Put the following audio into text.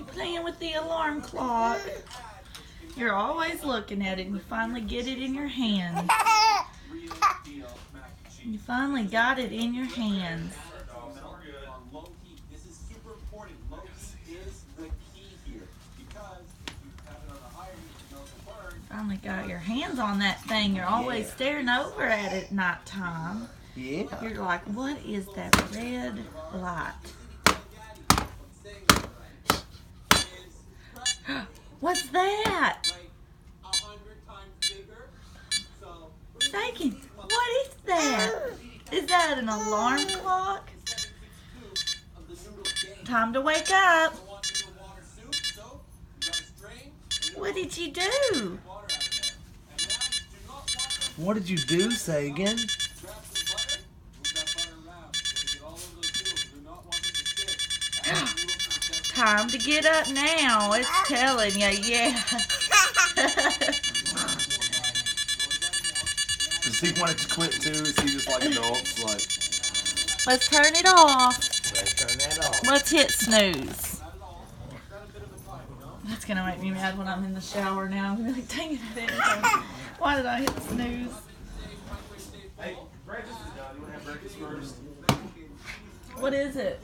You playing with the alarm clock. You're always looking at it and you finally get it in your hands. You finally got it in your hands. Finally got your hands on that thing. You're always staring over at it at nighttime. Yeah. You're like, what is that red light? What's that? Sagan, what is that? Is that an alarm clock? Time to wake up. What did you do? What did you do, Sagan? Time to get up now. It's telling you, yeah. Does he want it to quit too? Is he just like adults? Like, Let's turn it off. let's turn that off. Let's hit snooze. That's gonna make me mad when I'm in the shower now. I'm gonna be like, dang it, I didn't. Why did I hit snooze? Hey, breakfast is done. You want to have breakfast first? What is it?